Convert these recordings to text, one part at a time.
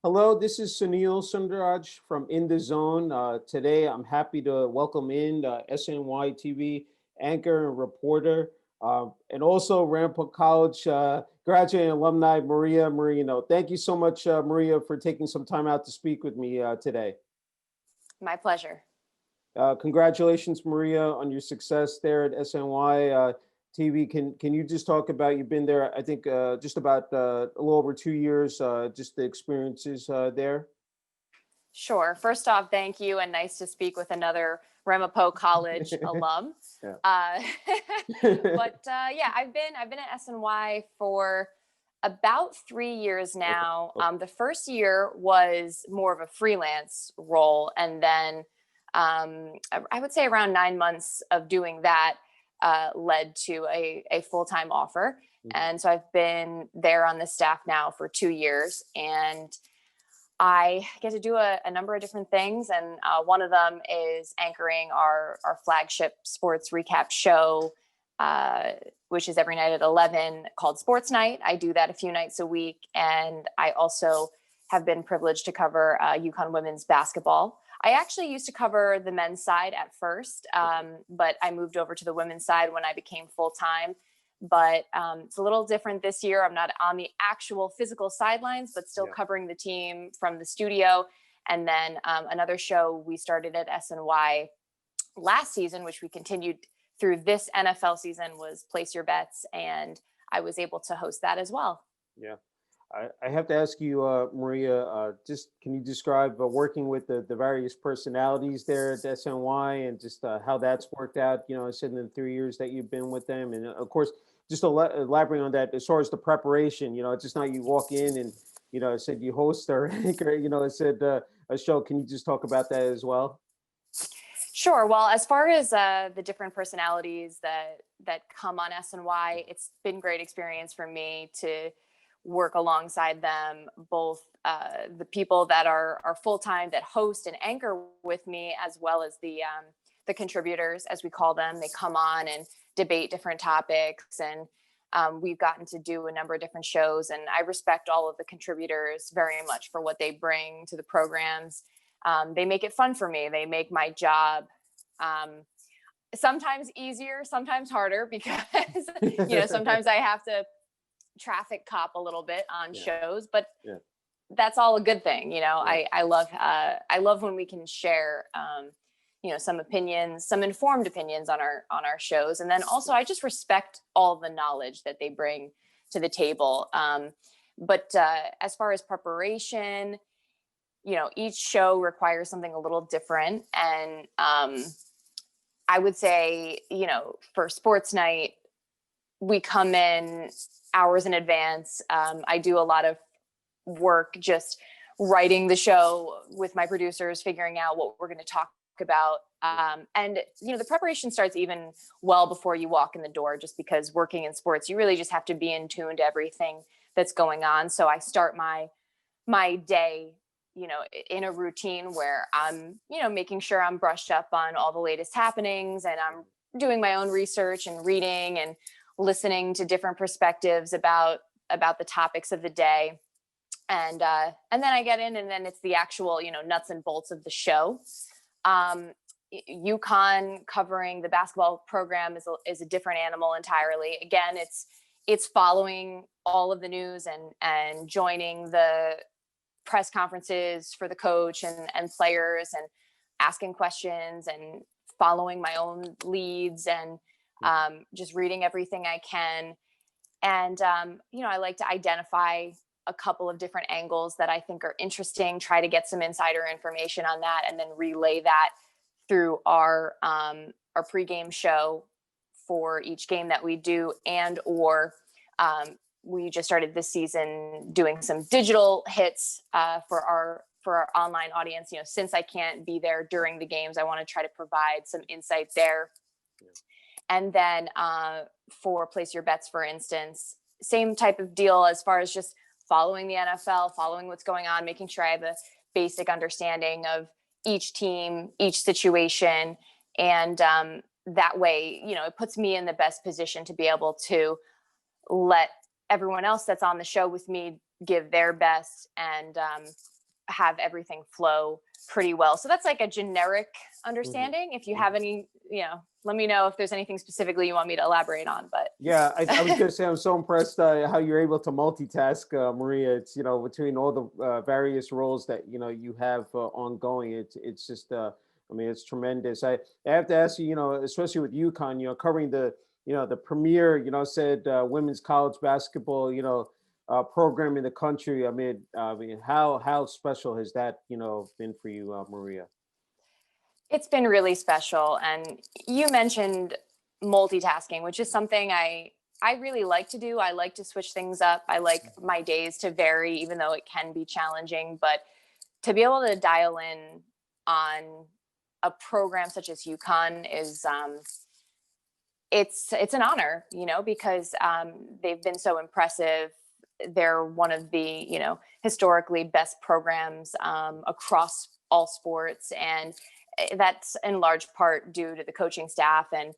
Hello, this is Sunil Sunder Raj from In the Zone. Today, I'm happy to welcome in SNY TV anchor and reporter, and also Rampart College graduate and alumni Maria Marino. Thank you so much, Maria, for taking some time out to speak with me today. My pleasure. Congratulations, Maria, on your success there at SNY TV. Can you just talk about, you've been there, I think, just about a little over 2 years, just the experiences there? Sure. First off, thank you, and nice to speak with another Ramapo College alum. Yeah. Yeah, I've been at SNY for about 3 years now. Okay. The first year was more of a freelance role, and then I would say around 9 months of doing that led to a full-time offer. Mhm. And so I've been there on the staff now for 2 years, and I get to do a number of different things. And one of them is anchoring our flagship sports recap show, which is every night at 11, called Sports Night. I do that a few nights a week. And I also have been privileged to cover UConn women's basketball. I actually used to cover the men's side at first, but I moved over to the women's side when I became full-time. But it's a little different this year. I'm not on the actual physical sidelines, but still covering the team from the studio. And then another show we started at SNY last season, which we continued through this NFL season, was Place Your Bets. And I was able to host that as well. Yeah. I have to ask you, Maria, just can you describe working with the various personalities there at SNY and just how that's worked out, I said in the 3 years that you've been with them. And of course, just elaborating on that, as far as the preparation, it's just not you walk in and, I said you host or anchor, I said a show. Can you just talk about that as well? Sure. Well, as far as the different personalities that come on SNY, it's been great experience for me to work alongside them, both the people that are full-time that host and anchor with me, as well as the contributors, as we call them. They come on and debate different topics, and we've gotten to do a number of different shows, and I respect all of the contributors very much for what they bring to the programs. They make it fun for me. They make my job sometimes easier, sometimes harder, because sometimes I have to traffic cop a little bit on shows, but that's all a good thing. I love when we can share some opinions, some informed opinions on our shows. And then also I just respect all the knowledge that they bring to the table. But as far as preparation, each show requires something a little different. And I would say, for Sports Night, we come in hours in advance. I do a lot of work just writing the show with my producers, figuring out what we're going to talk about. And the preparation starts even well before you walk in the door, just because working in sports, you really just have to be in tune to everything that's going on. So I start my day, in a routine where I'm, making sure I'm brushed up on all the latest happenings, and I'm doing my own research and reading and listening to different perspectives about the topics of the day. And then I get in, and then it's the actual, nuts and bolts of the show. UConn covering the basketball program is a different animal entirely. Again, it's following all of the news and joining the press conferences for the coach and players, and asking questions and following my own leads, and just reading everything I can. And, I like to identify a couple of different angles that I think are interesting, try to get some insider information on that, and then relay that through our pregame show for each game that we do. And we just started this season doing some digital hits for our online audience. Since I can't be there during the games, I want to try to provide some insight there. And then for Place Your Bets, for instance, same type of deal as far as just following the NFL, following what's going on, making sure I have a basic understanding of each team, each situation. And that way, it puts me in the best position to be able to let everyone else that's on the show with me give their best, and have everything flow pretty well. So that's like a generic understanding. If you have any, let me know if there's anything specifically you want me to elaborate on. But yeah, I was going to say, I'm so impressed how you're able to multitask, Maria. It's, between all the various roles that, you have ongoing, it's just, I mean, it's tremendous. I have to ask you, especially with UConn, covering the premier, said women's college basketball, program in the country. I mean, how special has that, been for you, Maria? It's been really special. And you mentioned multitasking, which is something I really like to do. I like to switch things up. I like my days to vary, even though it can be challenging. But to be able to dial in on a program such as UConn is it's an honor, because they've been so impressive. They're one of the historically best programs across all sports, and that's in large part due to the coaching staff and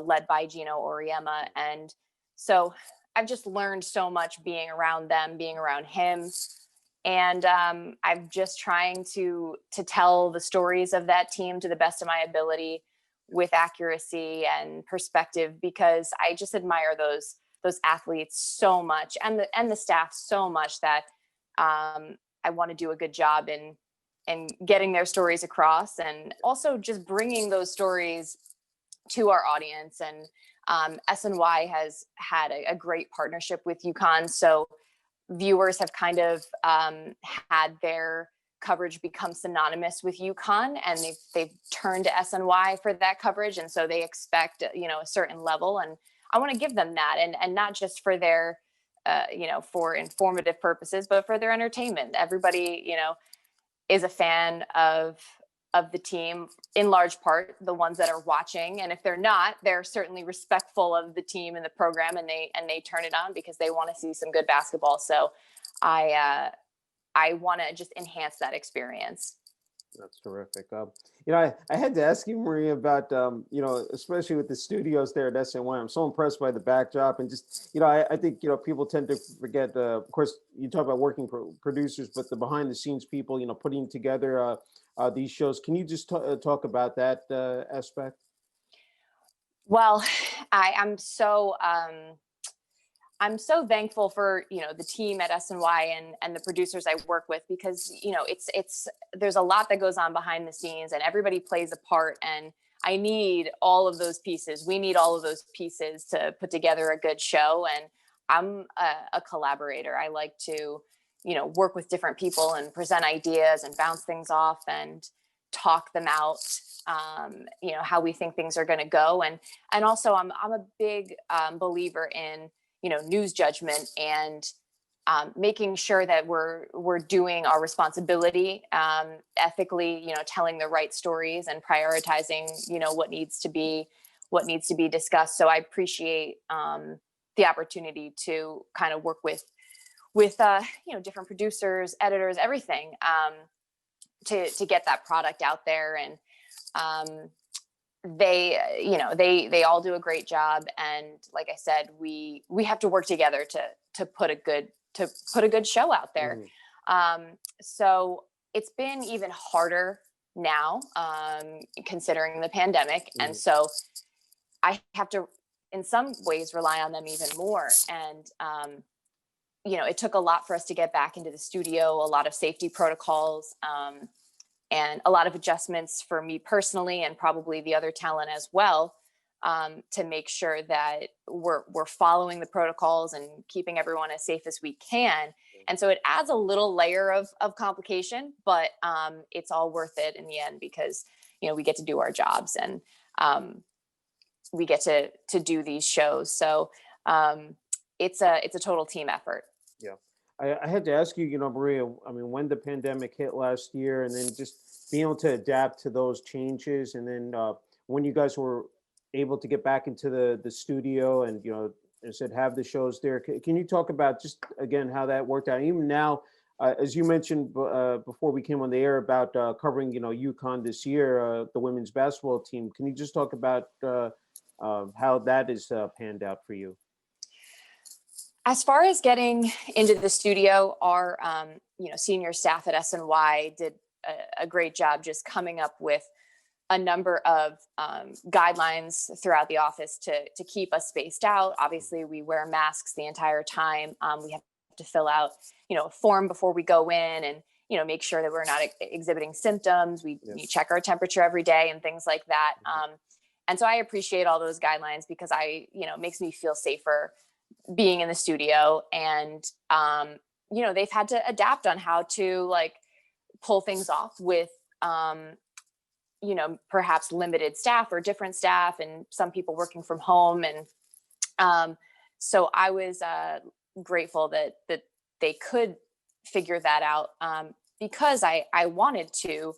led by Gino Oriema. And so I've just learned so much being around them, being around him. And I'm just trying to tell the stories of that team to the best of my ability with accuracy and perspective, because I just admire those athletes so much, and the staff so much, that I want to do a good job in getting their stories across, and also just bringing those stories to our audience. And SNY has had a great partnership with UConn, so viewers have kind of had their coverage become synonymous with UConn, and they've turned to SNY for that coverage, and so they expect a certain level, and I want to give them that, and not just for their for informative purposes, but for their entertainment. Everybody is a fan of the team, in large part the ones that are watching, and if they're not, they're certainly respectful of the team and the program, and they turn it on because they want to see some good basketball. So I want to just enhance that experience. That's terrific. I had to ask you, Maria, about, especially with the studios there at SNY. I'm so impressed by the backdrop, and just, I think, people tend to forget, of course, you talk about working producers, but the behind the scenes people, putting together these shows. Can you just talk about that aspect? Well, I'm so thankful for the team at SNY and the producers I work with, because it's there's a lot that goes on behind the scenes, and everybody plays a part, and I need all of those pieces. We need all of those pieces to put together a good show. And I'm a collaborator. I like to work with different people and present ideas and bounce things off and talk them out, how we think things are going to go. And also I'm a big believer in news judgment, and making sure that we're doing our responsibility ethically, telling the right stories and prioritizing, what needs to be discussed. So I appreciate the opportunity to kind of work with different producers, editors, everything, to get that product out there. And they all do a great job, and like I said, we have to work together to put a good show out there. So it's been even harder now, considering the pandemic, and so I have to in some ways rely on them even more. And it took a lot for us to get back into the studio, a lot of safety protocols, and a lot of adjustments for me personally, and probably the other talent as well, to make sure that we're following the protocols and keeping everyone as safe as we can. And so it adds a little layer of complication, but it's all worth it in the end, because we get to do our jobs, and we get to do these shows. So it's a total team effort. Yeah. I had to ask you, Maria, I mean, when the pandemic hit last year, and then just being able to adapt to those changes, and then when you guys were able to get back into the studio and, as I said, have the shows there, can you talk about just, again, how that worked out? Even now, as you mentioned before we came on the air about covering, UConn this year, the women's basketball team, can you just talk about how that is panned out for you? As far as getting into the studio, our senior staff at SNY did a great job just coming up with a number of guidelines throughout the office to keep us spaced out. Obviously, we wear masks the entire time. We have to fill out, a form before we go in, and make sure that we're not exhibiting symptoms. We check our temperature every day and things like that. And so I appreciate all those guidelines because it makes me feel safer being in the studio. And they've had to adapt on how to pull things off with perhaps limited staff or different staff, and some people working from home. And so I was grateful that they could figure that out, because I wanted to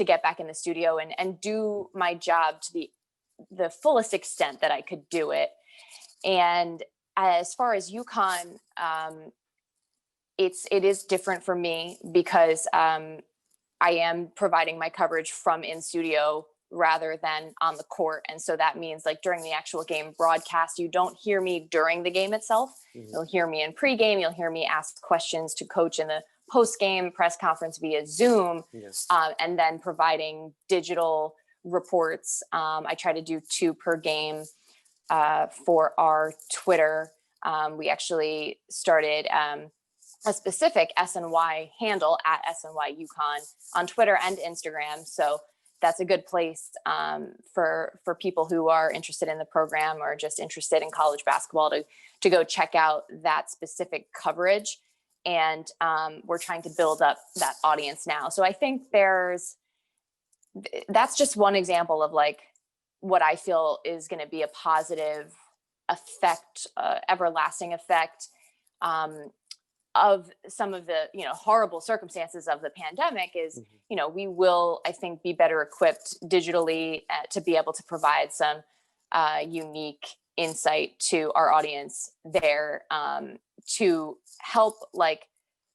get back in the studio and do my job to the fullest extent that I could do it. And as far as UConn, it is different for me because I am providing my coverage from in studio rather than on the court. And so that means during the actual game broadcast, you don't hear me during the game itself. You'll hear me in pregame. You'll hear me ask questions to coach in the post-game press conference via Zoom, and then providing digital reports. I try to do 2 per game for our Twitter. We actually started a specific SNY handle at SNY UConn on Twitter and Instagram. So that's a good place for people who are interested in the program or just interested in college basketball to go check out that specific coverage. And we're trying to build up that audience now. So I think that's just one example of what I feel is going to be a positive effect, everlasting effect of some of the, horrible circumstances of the pandemic is, we will, I think, be better equipped digitally to be able to provide some unique insight to our audience there, to help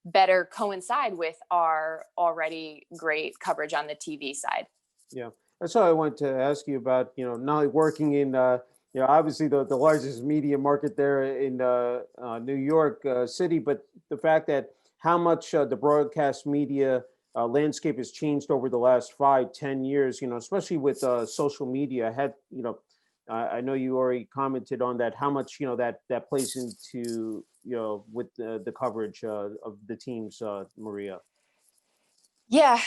better coincide with our already great coverage on the TV side. Yeah, that's all I wanted to ask you about, not only working in, obviously the largest media market there in New York City, but the fact that how much the broadcast media landscape has changed over the last 5-10 years, especially with social media. I know you already commented on that, how much, that plays into, with the coverage of the teams, Maria. Yeah.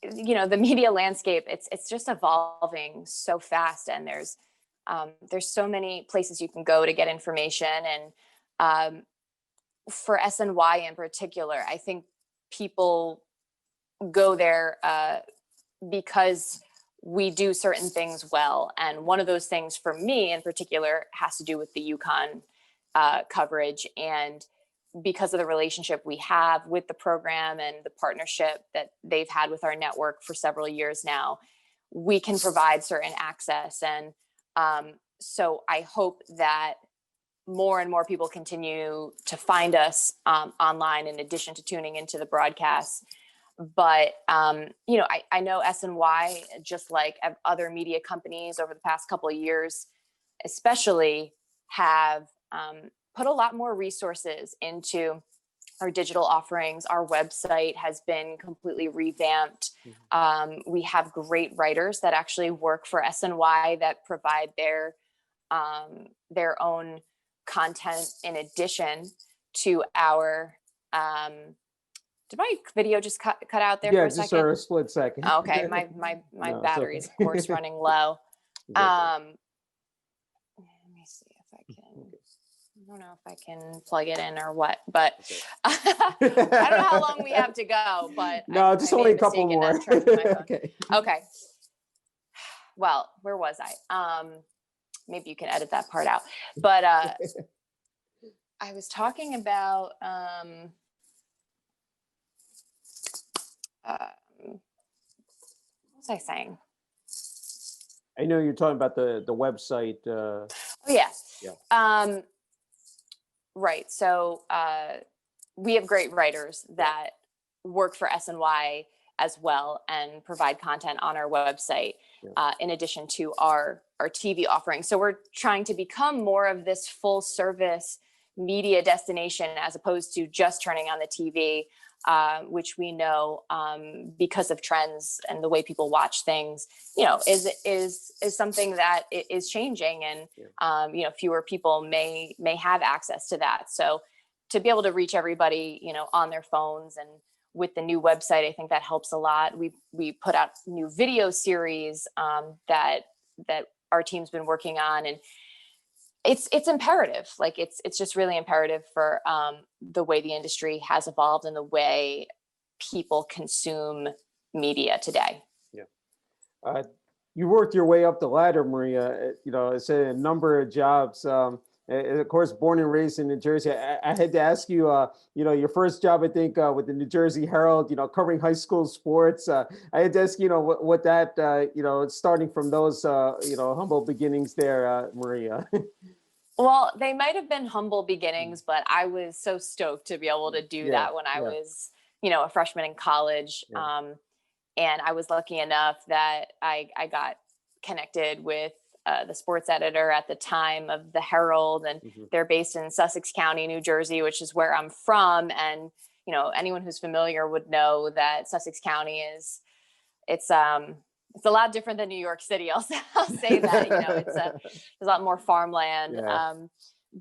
The media landscape, it's just evolving so fast, and there's so many places you can go to get information. And for SNY in particular, I think people go there because we do certain things well. And one of those things for me in particular has to do with the UConn coverage. And because of the relationship we have with the program and the partnership that they've had with our network for several years now, we can provide certain access. And so I hope that more and more people continue to find us online in addition to tuning into the broadcasts. But, I know SNY, just like other media companies over the past couple of years, especially have put a lot more resources into our digital offerings. Our website has been completely revamped. We have great writers that actually work for SNY that provide their own content in addition to our, did my video just cut out there for a second? Yeah, just for a split second. Okay, my No, battery's okay. of course running low. Let me see if I can. I don't know if I can plug it in or what, but I don't know how long we have to go. But no, just only a couple more. Okay. Well, where was I? Maybe you can edit that part out. But I was talking about. What was I saying? I know you're talking about the website. Oh yeah. Yeah. Right. So we have great writers that work for SNY as well and provide content on our website, in addition to our TV offering. So we're trying to become more of this full service media destination as opposed to just turning on the TV, which we know because of trends and the way people watch things, is something that is changing, and fewer people may have access to that. So to be able to reach everybody, on their phones, and with the new website, I think that helps a lot. We put out new video series that our team's been working on, and it's imperative. Like it's just really imperative for the way the industry has evolved and the way people consume media today. Yeah. You worked your way up the ladder, Maria. It's a number of jobs. And of course, born and raised in New Jersey. I had to ask you, your first job, I think, with the New Jersey Herald, covering high school sports. I had to ask, what that, starting from those, humble beginnings there, Maria. Well, they might have been humble beginnings, but I was so stoked to be able to do that when I was, a freshman in college. And I was lucky enough that I got connected with the sports editor at the time of the Herald, and they're based in Sussex County, New Jersey, which is where I'm from. And, anyone who's familiar would know that Sussex County it's a lot different than New York City. I'll say that, there's a lot more farmland.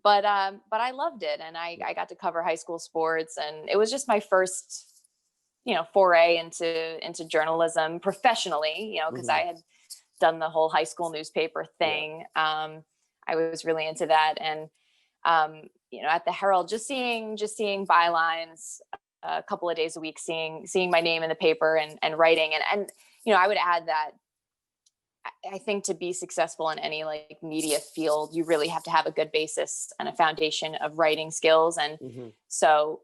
But I loved it. And I got to cover high school sports, and it was just my first, foray into journalism professionally, because I had done the whole high school newspaper thing. I was really into that. And, at the Herald, just seeing bylines a couple of days a week, seeing my name in the paper and writing. And, I would add that I think to be successful in any like media field, you really have to have a good basis and a foundation of writing skills. And so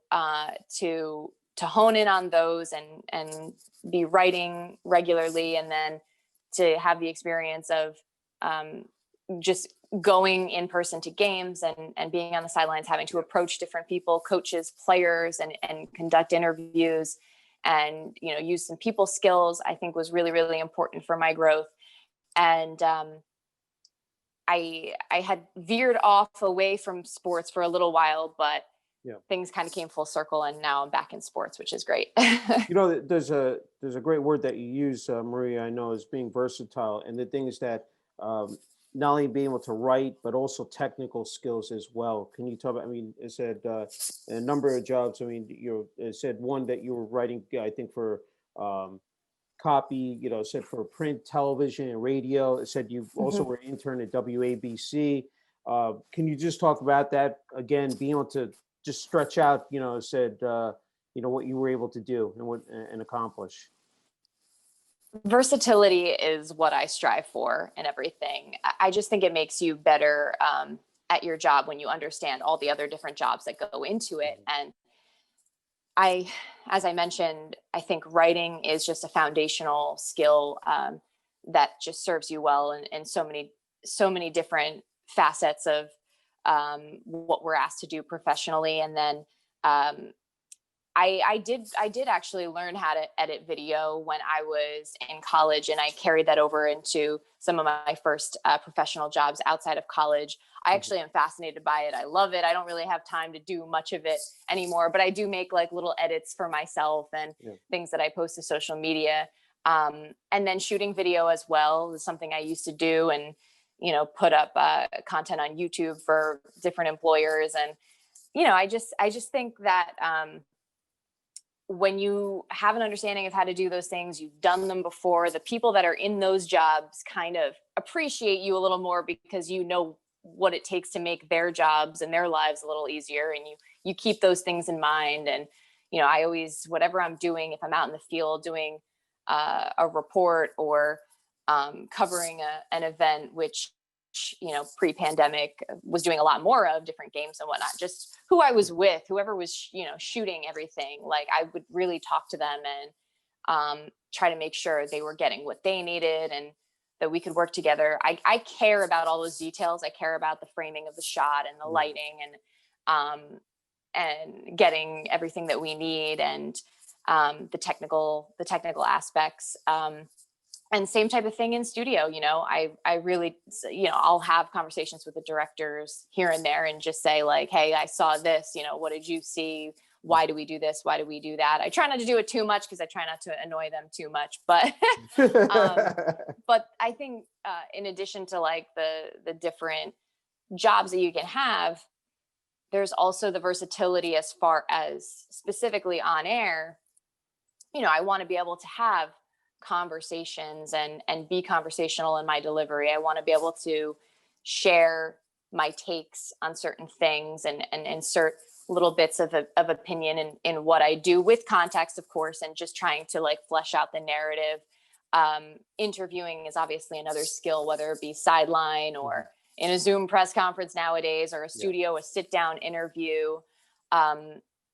to hone in on those and be writing regularly, and then to have the experience of just going in person to games and being on the sidelines, having to approach different people, coaches, players, and conduct interviews, and use some people skills, I think was really, really important for my growth. And I had veered off away from sports for a little while, but things kind of came full circle, and now I'm back in sports, which is great. There's a great word that you use, Maria, I know, is being versatile. And the thing is that not only being able to write, but also technical skills as well. Can you talk about, it said a number of jobs. It said one that you were writing, I think, for copy, it said for print, television, and radio. It said you also were an intern at WABC. Can you just talk about that again, being able to just stretch out, said, what you were able to do and accomplish? Versatility is what I strive for in everything. I just think it makes you better at your job when you understand all the other different jobs that go into it. And as I mentioned, I think writing is just a foundational skill that just serves you well in so many different facets of what we're asked to do professionally. And then I did actually learn how to edit video when I was in college, and I carried that over into some of my first professional jobs outside of college. I actually am fascinated by it. I love it. I don't really have time to do much of it anymore, but I do make like little edits for myself and things that I post to social media. And then shooting video as well is something I used to do, and, put up content on YouTube for different employers. And, I just think that when you have an understanding of how to do those things, you've done them before, the people that are in those jobs kind of appreciate you a little more because you know what it takes to make their jobs and their lives a little easier. And you keep those things in mind. And, I always, whatever I'm doing, if I'm out in the field doing a report or covering an event, which, pre-pandemic was doing a lot more of different games and whatnot, just who I was with, whoever was, shooting everything, like I would really talk to them and try to make sure they were getting what they needed and that we could work together. I care about all those details. I care about the framing of the shot and the lighting and getting everything that we need and the technical aspects. And same type of thing in studio, I really, I'll have conversations with the directors here and there and just say like, hey, I saw this, what did you see? Why do we do this? Why do we do that? I try not to do it too much because I try not to annoy them too much, but but I think in addition to like the different jobs that you can have, there's also the versatility as far as specifically on air. I want to be able to have conversations and be conversational in my delivery. I want to be able to share my takes on certain things and insert little bits of opinion in what I do with context, of course, and just trying to like flesh out the narrative. Interviewing is obviously another skill, whether it be sideline or in a Zoom press conference nowadays, or a studio, a sit down interview.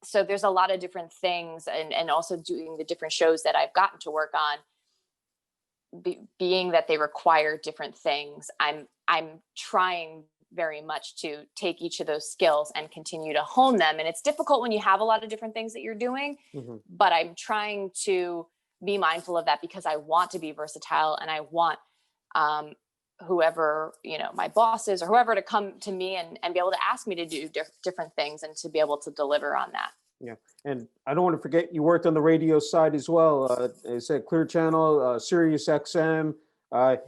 So there's a lot of different things, and also doing the different shows that I've gotten to work on, being that they require different things. I'm trying very much to take each of those skills and continue to hone them. And it's difficult when you have a lot of different things that you're doing, but I'm trying to be mindful of that because I want to be versatile, and I want whoever, my bosses or whoever to come to me and be able to ask me to do different things and to be able to deliver on that. Yeah. And I don't want to forget, you worked on the radio side as well. It said Clear Channel, Sirius XM,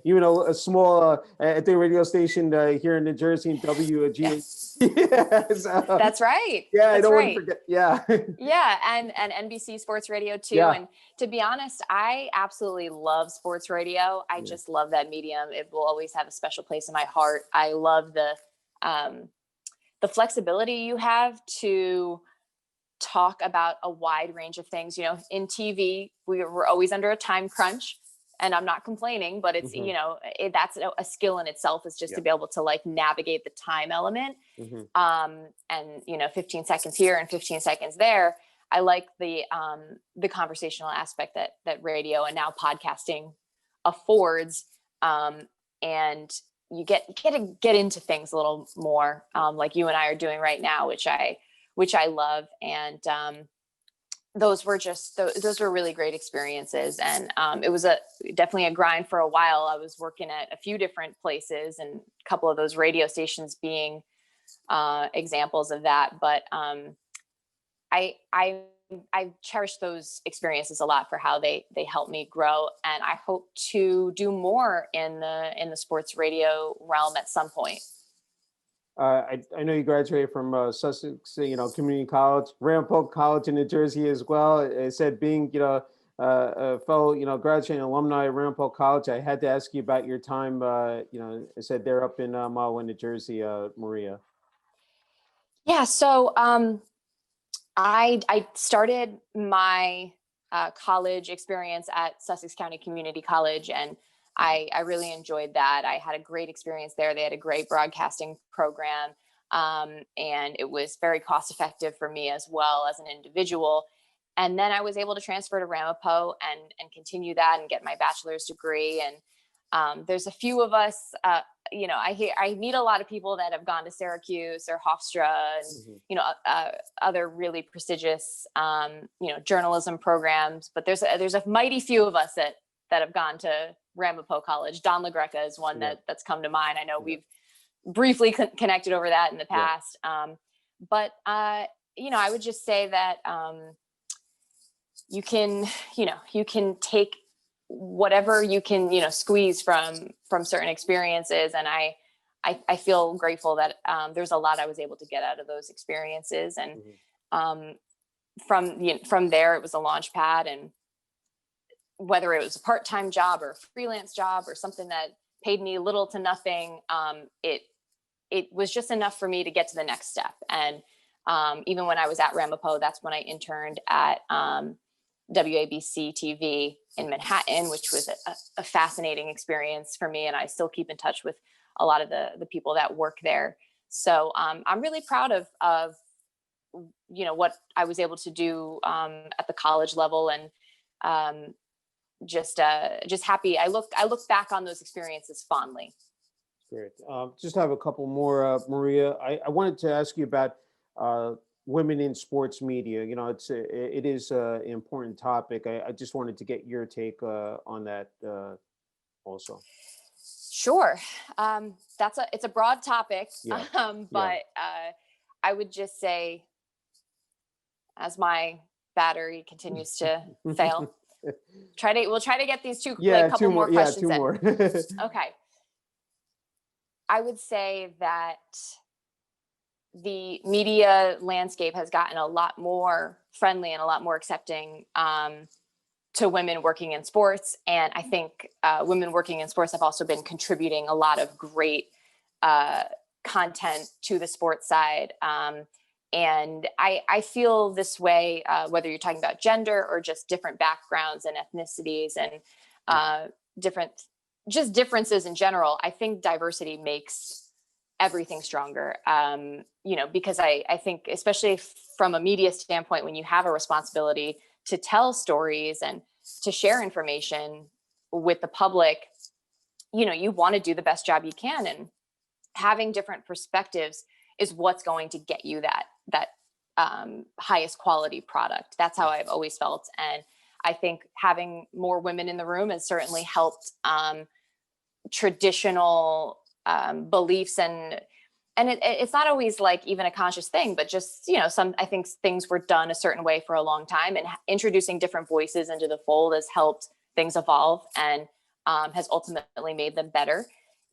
even a small, I think radio station here in New Jersey, in WGA. Yes. Yes. That's right. Yeah. That's I don't right. want to forget. Yeah. Yeah. And NBC Sports Radio too. Yeah. And to be honest, I absolutely love sports radio. I just love that medium. It will always have a special place in my heart. I love the flexibility you have to talk about a wide range of things. In TV, we're always under a time crunch, and I'm not complaining, but it's, that's a skill in itself, is just to be able to like navigate the time element. And 15 seconds here and 15 seconds there. I like the conversational aspect that radio and now podcasting affords. And you get to get into things a little more, like you and I are doing right now, which I love. And those were really great experiences. And it was definitely a grind for a while. I was working at a few different places, and a couple of those radio stations being examples of that. But I cherish those experiences a lot for how they helped me grow. And I hope to do more in the sports radio realm at some point. I know you graduated from Sussex, Community College, Ramapo College in New Jersey as well. It said being, a fellow, graduating alumni at Ramapo College, I had to ask you about your time, it said they're up in Mahwah, New Jersey, Maria. Yeah. So I started my college experience at Sussex County Community College, and I really enjoyed that. I had a great experience there. They had a great broadcasting program, and it was very cost effective for me as well as an individual. And then I was able to transfer to Ramapo and continue that and get my bachelor's degree. And there's a few of us, I meet a lot of people that have gone to Syracuse or Hofstra and, other really prestigious, journalism programs. But there's a mighty few of us that have gone to Ramapo College. Don LaGreca is one that's come to mind. I know we've briefly connected over that in the past. But I would just say that you can take whatever you can, squeeze from certain experiences. And I feel grateful that there's a lot I was able to get out of those experiences. And from there, it was a launch pad. And whether it was a part-time job or a freelance job or something that paid me little to nothing, it was just enough for me to get to the next step. And even when I was at Ramapo, that's when I interned at WABC TV in Manhattan, which was a fascinating experience for me. And I still keep in touch with a lot of the people that work there. So I'm really proud of what I was able to do at the college level, and just happy. I look back on those experiences fondly. Great. Just have a couple more, Maria. I wanted to ask you about women in sports media. It is an important topic. I just wanted to get your take on that also? Sure. It's a broad topic. Yeah. But I would just say, as my battery continues to fail, we'll try to get these couple more questions two in. more. Okay. I would say that the media landscape has gotten a lot more friendly and a lot more accepting to women working in sports. And I think women working in sports have also been contributing a lot of great content to the sports side. And I feel this way, whether you're talking about gender or just different backgrounds and ethnicities and just differences in general. I think diversity makes everything stronger. Because I think, especially from a media standpoint, when you have a responsibility to tell stories and to share information with the public, you want to do the best job you can, and having different perspectives is what's going to get you that highest quality product. That's how I've always felt. And I think having more women in the room has certainly helped traditional beliefs, and it's not always like even a conscious thing, but just, I think things were done a certain way for a long time, and introducing different voices into the fold has helped things evolve and has ultimately made them better.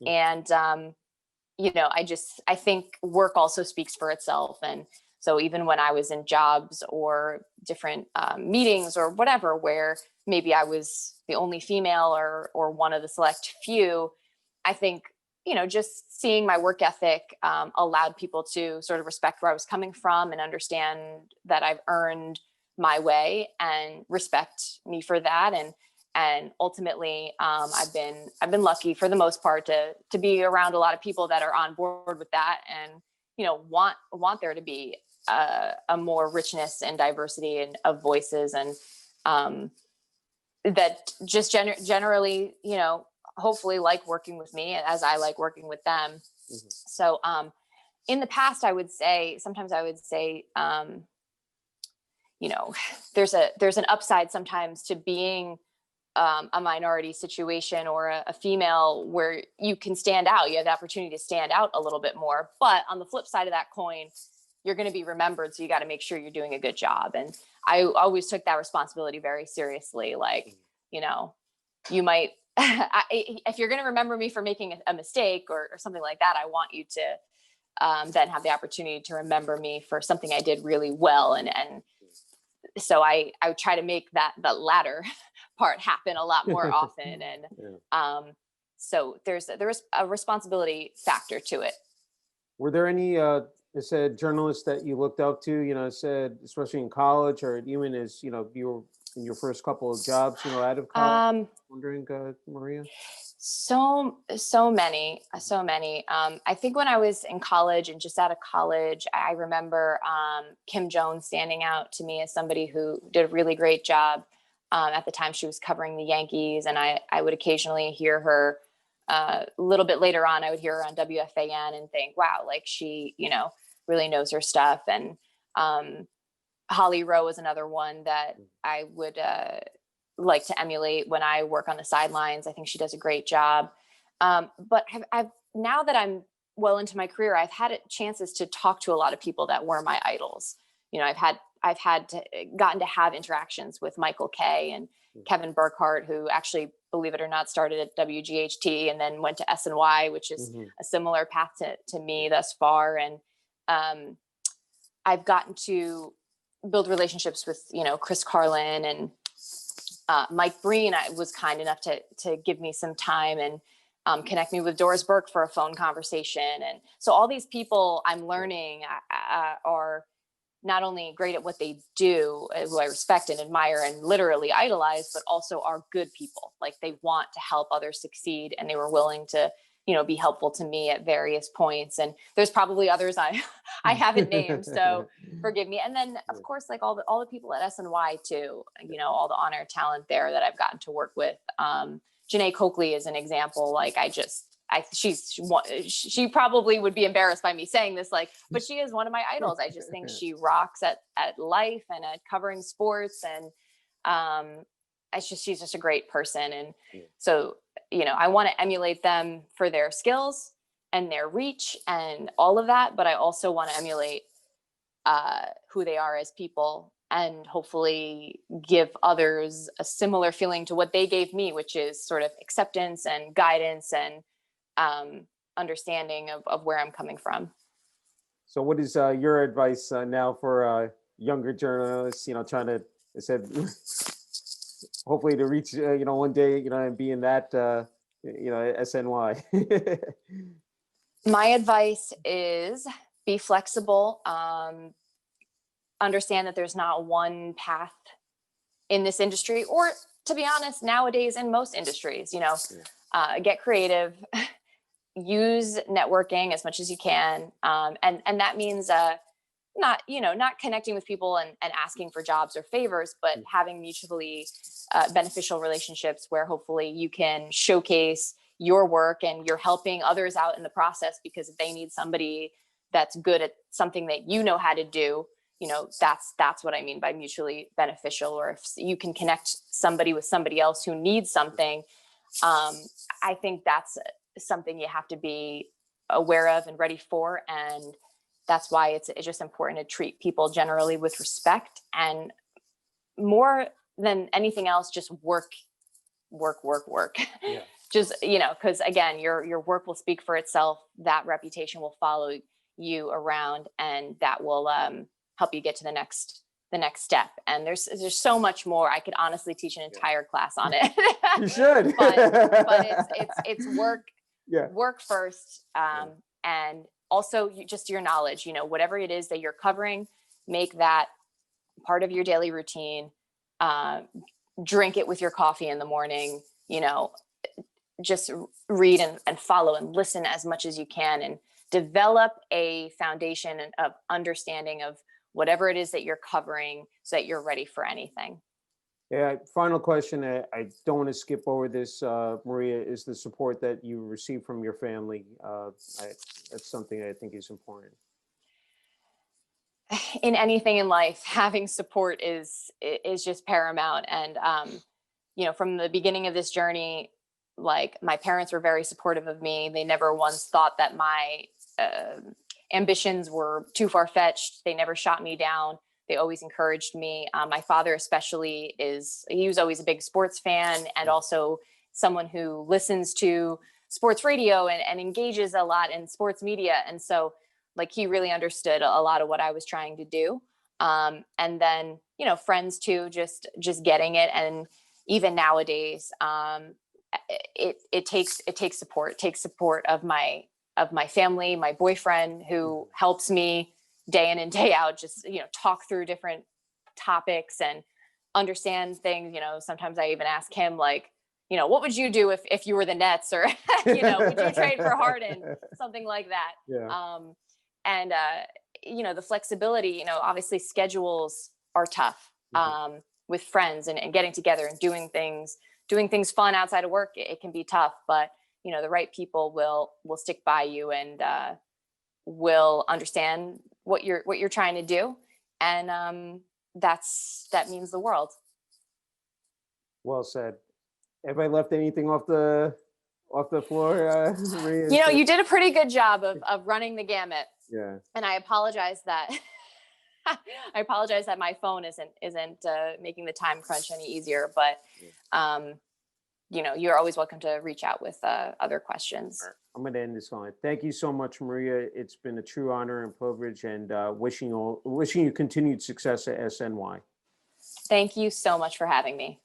And, I think work also speaks for itself. And so even when I was in jobs or different meetings or whatever, where maybe I was the only female or one of the select few, I think, just seeing my work ethic allowed people to sort of respect where I was coming from and understand that I've earned my way and respect me for that. And ultimately, I've been lucky for the most part to be around a lot of people that are on board with that, and want there to be a more richness and diversity of voices, and that just generally, hopefully like working with me as I like working with them. Mm-hmm. So in the past, sometimes I would say, there's an upside sometimes to being a minority situation or a female, where you can stand out. You have the opportunity to stand out a little bit more. But on the flip side of that coin, you're going to be remembered. So you got to make sure you're doing a good job. And I always took that responsibility very seriously. Like, you might, if you're going to remember me for making a mistake or something like that, I want you to then have the opportunity to remember me for something I did really well. And so I would try to make the latter part happen a lot more often. And so there's a responsibility factor to it. Were there any journalists that you looked up to, especially in college, or even as, you were in your first couple of jobs, out of college? Wondering, Maria? So many. I think when I was in college and just out of college, I remember Kim Jones standing out to me as somebody who did a really great job. At the time, she was covering the Yankees, and I would occasionally hear her a little bit later on. I would hear her on WFAN and think, wow, like she, really knows her stuff. And Holly Rowe was another one that I would like to emulate when I work on the sidelines. I think she does a great job. But I've now that I'm well into my career, I've had chances to talk to a lot of people that were my idols. I've gotten to have interactions with Michael Kay and Kevin Burkhardt, who actually, believe it or not, started at WGHT and then went to SNY, which is a similar path to me thus far. And I've gotten to build relationships with, Chris Carlin and Mike Breen. I was kind enough to give me some time and connect me with Doris Burke for a phone conversation. And so all these people I'm learning are not only great at what they do, who I respect and admire and literally idolize, but also are good people. Like, they want to help others succeed, and they were willing to, be helpful to me at various points. And there's probably others I haven't named, so forgive me. And then of course, like all the people at SNY too, all the honor talent there that I've gotten to work with. Janae Coakley is an example. Like, she probably would be embarrassed by me saying this, but she is one of my idols. I just think she rocks at life and at covering sports. And she's just a great person. And so, I want to emulate them for their skills and their reach and all of that. But I also want to emulate who they are as people, and hopefully give others a similar feeling to what they gave me, which is sort of acceptance and guidance and understanding of where I'm coming from. So what is your advice now for younger journalists, trying to, I said, hopefully to reach, one day, and be in that, SNY? My advice is be flexible. Understand that there's not one path in this industry, or to be honest, nowadays in most industries, get creative, use networking as much as you can. And that means not connecting with people and asking for jobs or favors, but having mutually beneficial relationships where hopefully you can showcase your work and you're helping others out in the process, because if they need somebody that's good at something that you know how to do, that's what I mean by mutually beneficial. Or if you can connect somebody with somebody else who needs something, I think that's something you have to be aware of and ready for. And that's why it's just important to treat people generally with respect, and more than anything else, just work. Yeah. Just, because again, your work will speak for itself. That reputation will follow you around, and that will help you get to the next step. And there's so much more. I could honestly teach an entire class on it. You should. but it's work. Yeah. Work first, and also just your knowledge. Whatever it is that you're covering, make that part of your daily routine. Drink it with your coffee in the morning. Just read and follow and listen as much as you can, and develop a foundation of understanding of whatever it is that you're covering, so that you're ready for anything. Yeah. Final question. I don't want to skip over this, Maria, is the support that you receive from your family. That's something I think is important. In anything in life, having support is just paramount. And, from the beginning of this journey, like, my parents were very supportive of me. They never once thought that my ambitions were too far-fetched. They never shot me down. They always encouraged me. My father especially he was always a big sports fan, and also someone who listens to sports radio and engages a lot in sports media. And so, like, he really understood a lot of what I was trying to do. And then, friends too, just getting it. And even nowadays, it takes support. It takes support of my family, my boyfriend, who helps me day in and day out, just, talk through different topics and understand things. Sometimes I even ask him, like, what would you do if you were the Nets, or, would you trade for Harden? Something like that. Yeah. And, the flexibility, obviously schedules are tough, with friends and getting together and doing things fun outside of work. It can be tough, but, the right people will stick by you and, will understand what you're trying to do. And, that means the world. Well said. Have I left anything off the floor, Maria? You did a pretty good job of running the gamut. Yeah. And I apologize that my phone isn't making the time crunch any easier, but you're always welcome to reach out with other questions. I'm going to end this on. Thank you so much, Maria. It's been a true honor and privilege, and wishing you continued success at SNY. Thank you so much for having me.